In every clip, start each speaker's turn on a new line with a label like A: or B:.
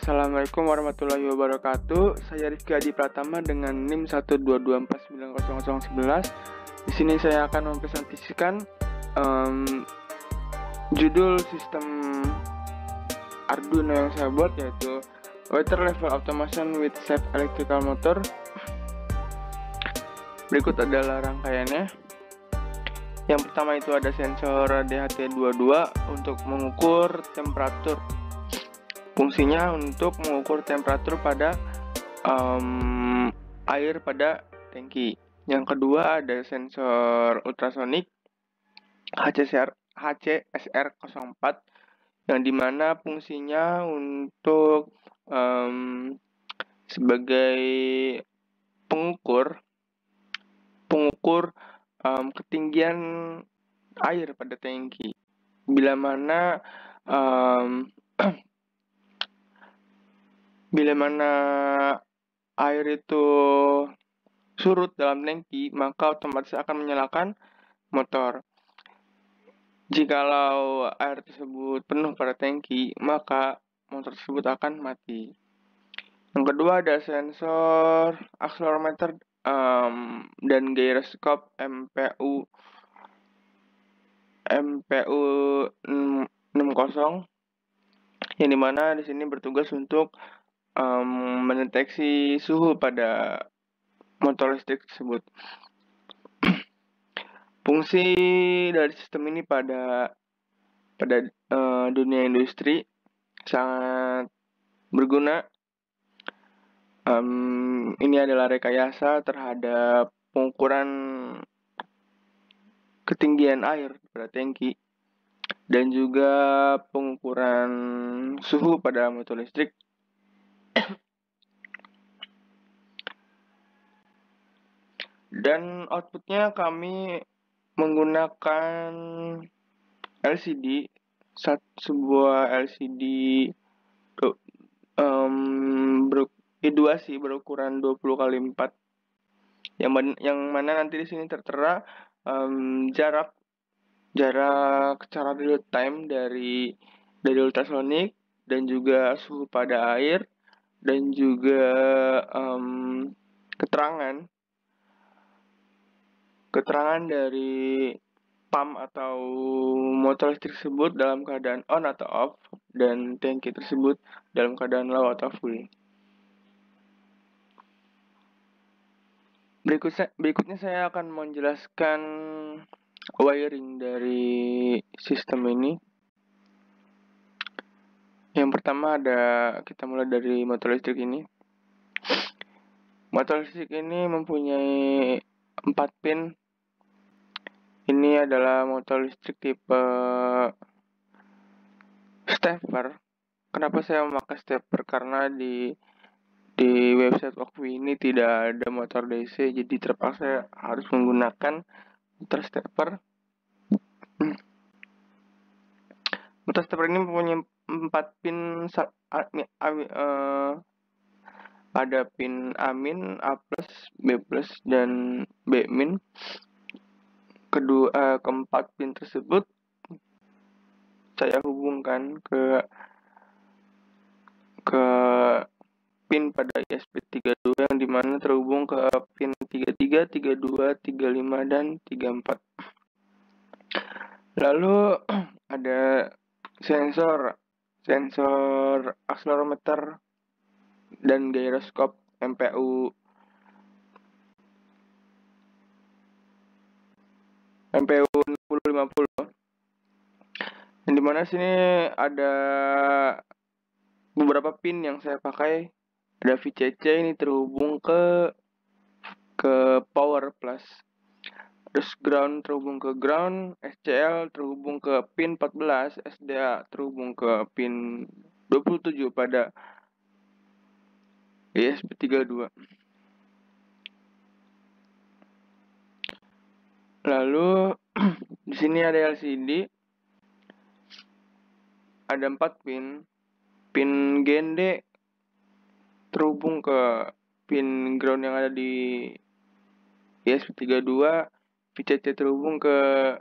A: Assalamualaikum warahmatullahi wabarakatuh. Saya Rizky Adi Pratama dengan NIM 122490011. Di sini saya akan mempresentasikan judul sistem Arduino yang saya buat, yaitu Water Level Automation with Safe Electrical Motor. Berikut adalah rangkaiannya. Yang pertama itu ada sensor DHT22 untuk mengukur temperatur. Fungsinya untuk mengukur temperatur pada air pada tangki. Yang kedua ada sensor ultrasonik HCSR04 yang dimana fungsinya untuk sebagai pengukur ketinggian air pada tangki. Bila mana air itu surut dalam tangki, maka otomatis akan menyalakan motor. Jikalau air tersebut penuh pada tangki, maka motor tersebut akan mati. Yang kedua ada sensor accelerometer dan gyroscope MPU 60, yang dimana di sini bertugas untuk mendeteksi suhu pada motor listrik tersebut. Fungsi dari sistem ini pada dunia industri sangat berguna. Ini adalah rekayasa terhadap pengukuran ketinggian air pada tangki dan juga pengukuran suhu pada motor listrik. Dan outputnya kami menggunakan LCD, sebuah LCD berukuran 20x4, yang mana nanti di sini tertera jarak secara real time dari ultrasonik dan juga suhu pada air dan juga keterangan dari pump atau motor listrik tersebut dalam keadaan on atau off dan tangki tersebut dalam keadaan low atau full. Berikutnya saya akan menjelaskan wiring dari sistem ini. Yang pertama kita mulai dari motor listrik ini. Motor listrik ini mempunyai 4 pin. Ini adalah motor listrik tipe stepper. Kenapa saya memakai stepper? Karena di website Okwi ini tidak ada motor DC, jadi terpaksa harus menggunakan motor stepper. Motor stepper ini mempunyai 4 pin. Ada pin A-, A+, B+, dan B-. Keempat pin tersebut saya hubungkan ke pin pada ESP32 yang dimana terhubung ke pin 33, 32, 35, dan 34. Lalu ada sensor accelerometer dan gyroscope MPU 6050, yang dimana sini ada beberapa pin yang saya pakai. Ada VCC, ini terhubung ke power plus, terus ground terhubung ke ground, SCL terhubung ke pin 14, SDA terhubung ke pin 27 pada ESP32. Lalu di sini ada LCD, ada 4 pin. Pin GND terhubung ke pin ground yang ada di ESP32. VCC terhubung ke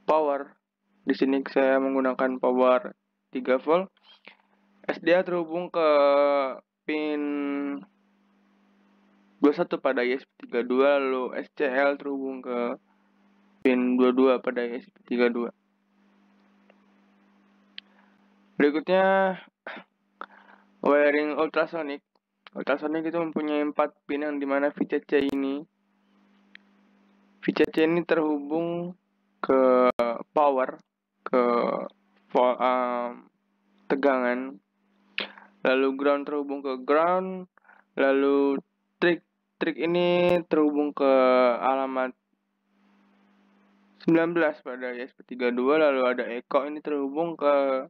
A: power. Di sini saya menggunakan power 3 volt. SDA terhubung ke pin 21 pada ESP32, lalu SCL terhubung ke pin 22 pada ESP32. Berikutnya wiring ultrasonic. Ultrasonic itu mempunyai 4 pin yang dimana VCC ini terhubung ke power, ke tegangan, lalu ground terhubung ke ground, lalu trik ini terhubung ke alamat 19 pada ESP32, lalu ada echo ini terhubung ke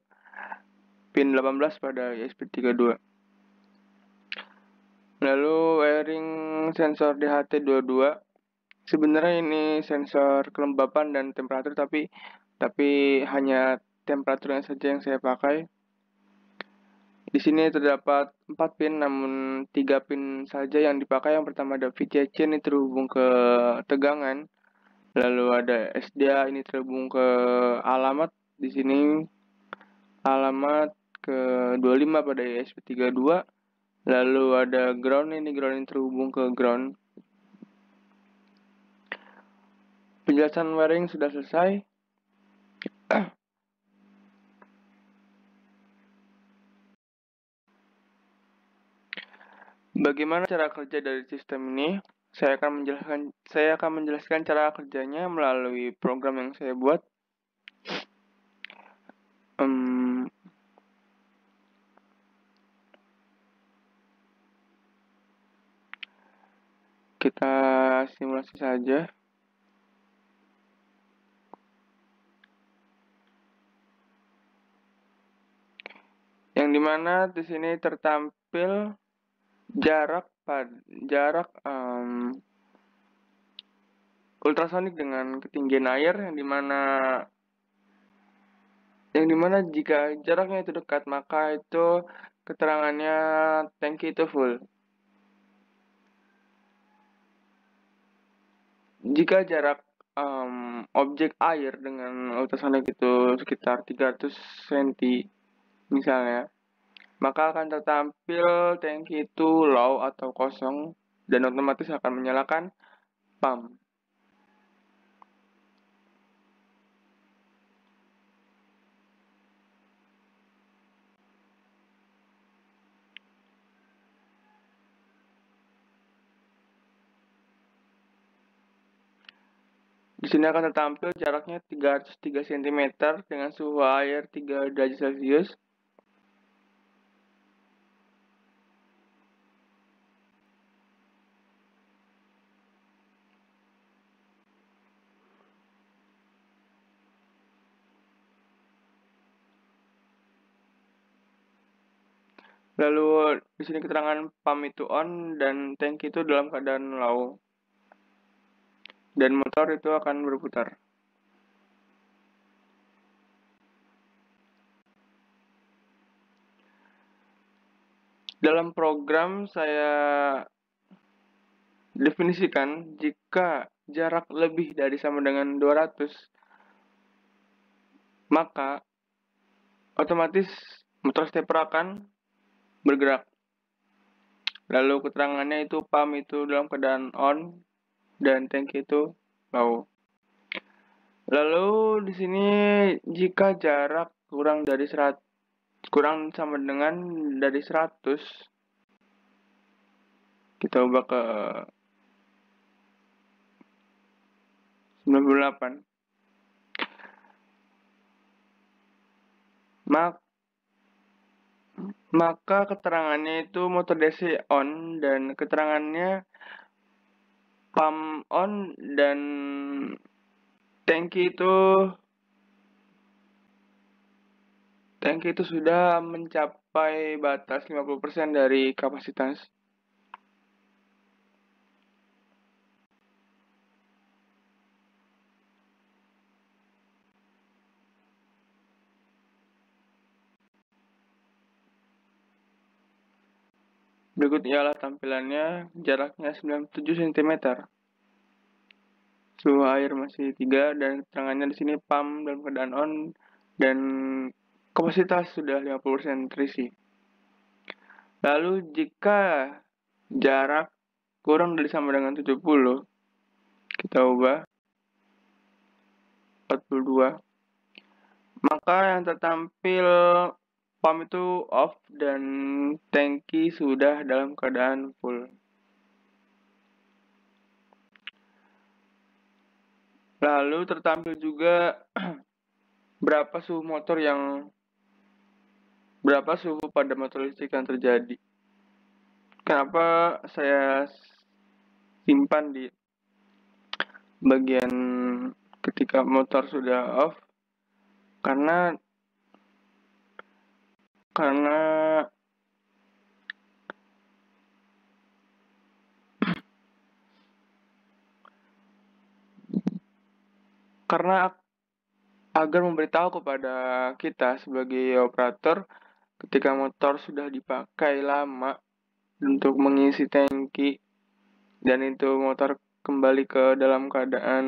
A: pin 18 pada ESP32. Lalu wiring sensor DHT22. Sebenarnya ini sensor kelembapan dan temperatur, tapi hanya temperaturnya saja yang saya pakai. Di sini terdapat 4 pin, namun 3 pin saja yang dipakai. Yang pertama ada VCC ini terhubung ke tegangan, lalu ada SDA ini terhubung ke alamat. Di sini alamat ke 25 pada ESP32, lalu ada ground ini terhubung ke ground. Penjelasan wiring sudah selesai. Bagaimana cara kerja dari sistem ini? Saya akan menjelaskan cara kerjanya melalui program yang saya buat. Kita simulasi saja. Yang dimana di sini tertampil jarak ultrasonik dengan ketinggian air, yang dimana jika jaraknya itu dekat, maka itu keterangannya tangki itu full. Jika jarak objek air dengan ultrasonik itu sekitar 300 cm misalnya, maka akan tertampil tangki itu low atau kosong, dan otomatis akan menyalakan pump. Di sini akan tertampil jaraknya 303 cm dengan suhu air 3 derajat Celcius. Lalu di sini keterangan pump itu on dan tangki itu dalam keadaan low. Dan motor itu akan berputar. Dalam program saya definisikan jika jarak lebih dari sama dengan 200, maka otomatis motor stepper akan bergerak. Lalu keterangannya itu pump itu dalam keadaan on dan tangki itu low. Lalu di sini jika jarak kurang sama dengan dari 100, kita ubah ke 98. Maka keterangannya itu motor DC on dan keterangannya pump on dan tangki itu sudah mencapai batas 50% dari kapasitas. Berikut ialah tampilannya, jaraknya 97 cm. Suhu air masih 3 dan keterangannya di sini pump dalam keadaan on dan kapasitas sudah 50% terisi. Lalu jika jarak kurang dari sama dengan 70, kita ubah 42, maka yang tertampil pump itu off dan tangki sudah dalam keadaan full. Lalu tertampil juga berapa suhu pada motor listrik yang terjadi. Kenapa saya simpan di bagian ketika motor sudah off? Karena agar memberitahu kepada kita sebagai operator ketika motor sudah dipakai lama untuk mengisi tangki dan itu motor kembali ke dalam keadaan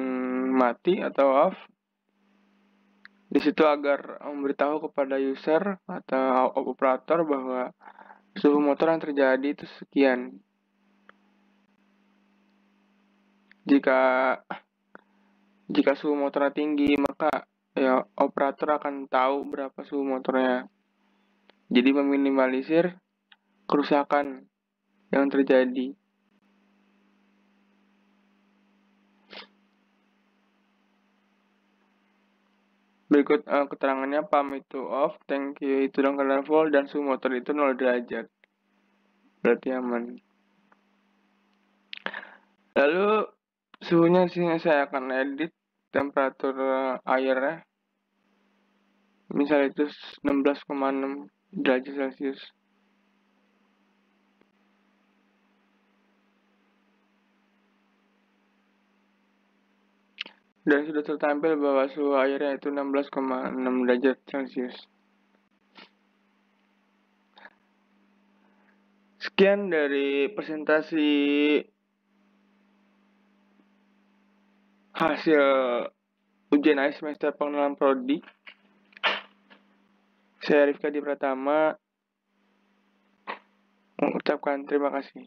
A: mati atau off. Di situ agar memberitahu kepada user atau operator bahwa suhu motor yang terjadi itu sekian. Jika suhu motornya tinggi, maka ya operator akan tahu berapa suhu motornya. Jadi meminimalisir kerusakan yang terjadi. Berikut keterangannya, pump itu off, tangki itu dalam keadaan full, dan suhu motor itu 0 derajat. Berarti aman. Lalu suhunya sini saya akan edit temperatur airnya. Misal itu 16,6 derajat Celcius. Dan sudah tertampil bahwa suhu airnya itu 16,6 derajat Celcius. Sekian dari presentasi hasil ujian akhir semester pengenalan prodi. Saya Rifka Di Pratama mengucapkan terima kasih.